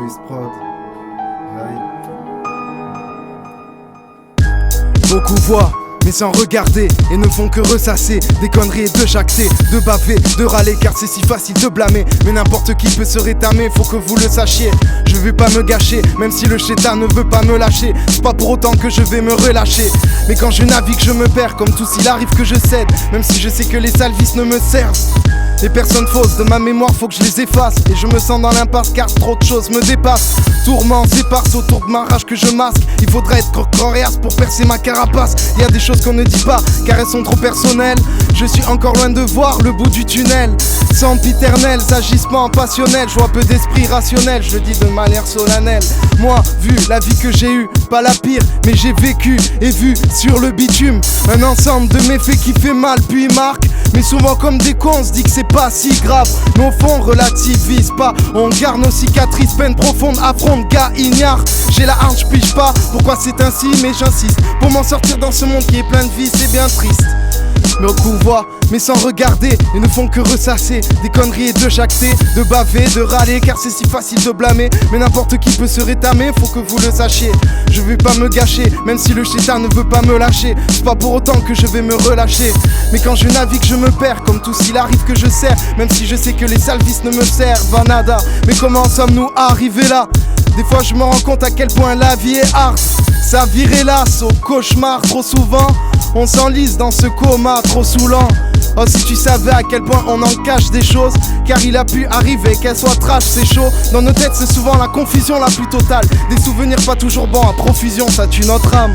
Twist Prod. Aïe. Beaucoup voient, mais sans regarder, et ne font que ressasser des conneries et de jacter, de baver, de râler, car c'est si facile de blâmer. Mais n'importe qui peut se rétamer, faut que vous le sachiez. Je vais pas me gâcher, même si le chétan ne veut pas me lâcher. C'est pas pour autant que je vais me relâcher. Mais quand je navigue, je me perds, comme tout s'il arrive que je cède. Même si je sais que les sales vices ne me servent. Les personnes fausses de ma mémoire, faut que je les efface. Et je me sens dans l'impasse car trop de choses me dépassent. Tourments s'éparse autour de ma rage que je masque. Il faudrait être coriace pour percer ma carapace. Y a des choses qu'on ne dit pas car elles sont trop personnelles. Je suis encore loin de voir le bout du tunnel. Sempiternels, agissements passionnels. Je vois peu d'esprit rationnel, je le dis de manière solennelle. Moi, vu la vie que j'ai eue, pas la pire, mais j'ai vécu et vu sur le bitume un ensemble de méfaits qui fait mal puis marque. Mais souvent comme des cons, on se dit que c'est pas si grave. Mais au fond, relativise pas. On garde nos cicatrices, peine profonde, affronte, gars ignare. J'ai la hargne, j'pige pas pourquoi c'est ainsi, mais j'insiste. Pour m'en sortir dans ce monde qui est plein de vie, c'est bien triste. Mais au coup voit, mais sans regarder, ils ne font que ressasser des conneries et de jacter, de baver, de râler, car c'est si facile de blâmer. Mais n'importe qui peut se rétamer, faut que vous le sachiez. Je vais pas me gâcher, même si le chétan ne veut pas me lâcher. C'est pas pour autant que je vais me relâcher. Mais quand je navigue, je me perds, comme tout s'il arrive que je sers. Même si je sais que les sales vices ne me servent à nada. Mais comment sommes-nous arrivés là? Des fois je me rends compte à quel point la vie est hard. Ça vire hélas au cauchemar trop souvent. On s'enlise dans ce coma trop saoulant. Oh si tu savais à quel point on en cache des choses. Car il a pu arriver qu'elles soient trash, c'est chaud. Dans nos têtes c'est souvent la confusion la plus totale. Des souvenirs pas toujours bons à profusion, ça tue notre âme.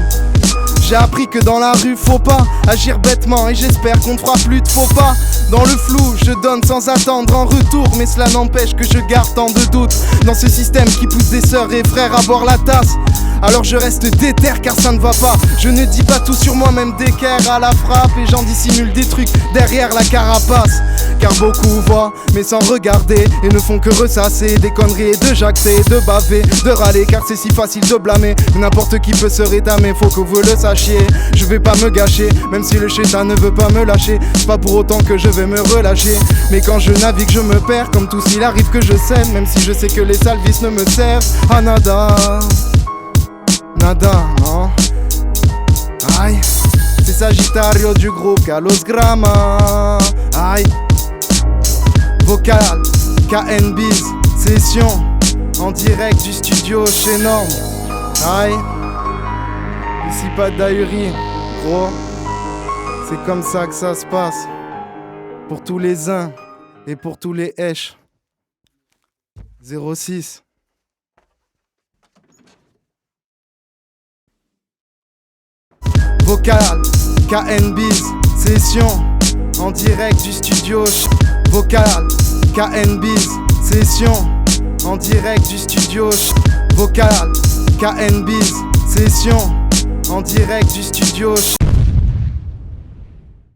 J'ai appris que dans la rue faut pas agir bêtement. Et j'espère qu'on ne fera plus de faux pas. Dans le flou je donne sans attendre en retour. Mais cela n'empêche que je garde tant de doutes dans ce système qui pousse des sœurs et frères à boire la tasse. Alors je reste déter car ça ne va pas. Je ne dis pas tout sur moi, même d'équerre à la frappe. Et j'en dissimule des trucs derrière la carapace. Car beaucoup voient mais sans regarder, et ne font que ressasser des conneries et de jacter, de baver, de râler, car c'est si facile de blâmer. N'importe qui peut se rétamer, faut que vous le sachiez. Je vais pas me gâcher, même si le chétan ne veut pas me lâcher. C'est pas pour autant que je vais me relâcher. Mais quand je navigue je me perds, comme tout s'il arrive que je sème. Même si je sais que les sales vices ne me servent à nada. Nada, non. Aïe, c'est Sagittario du groupe Carlos Grama. Aïe, vocal, KNBiz, session en direct du studio chez Norm. Aïe, ici pas d'ahurie, gros. C'est comme ça que ça se passe. Pour tous les uns et pour tous les H. 06. Vocal, KNBiz, session en direct du studio. Vocal, KNBiz, session en direct du studio. Vocal, KNBiz, session en direct du studio.